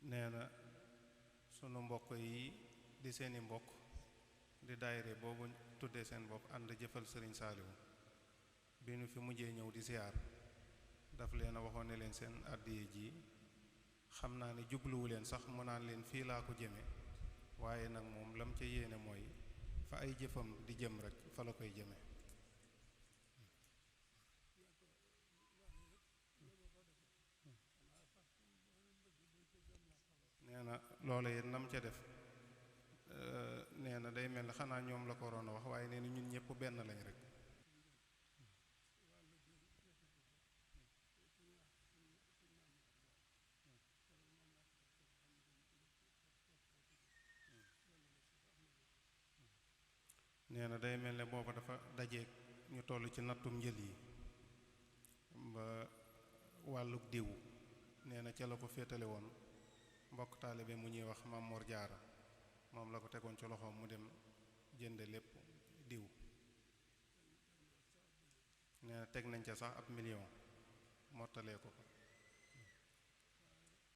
nee na sunu mbokk yi di seeni mbokk di daayire boobu tuddee seen bopp ànd jëfal sëriñ Saaliwu bi nu fi mujjee ñëw di siyaar daf leen a waxoon ne leen seen àddiye ji xam naa ne jubluwu leen sax mu naan leen fii laa ko jëme waaye nag moom lam ca yéene mooy fa ay jëfam di jëm rek fa la koy jëme nee na loola it nam ca def nee na day mel ne xanaa ñoom la ko waroon a wax waaye nee na ñun ñëpp benn lañ rek nee na day mel ne booba dafa dajeeg ñu toll ci nattum njël yi ba wàlluk diwu nee na ca la ko féetale woon mbokk taalibe mu ñuy wax Maam Mor Jaara moom la ko tegoon ci loxoom mu dem jënde lépp diw nee na teg nañ ca sax ab million mottalee ko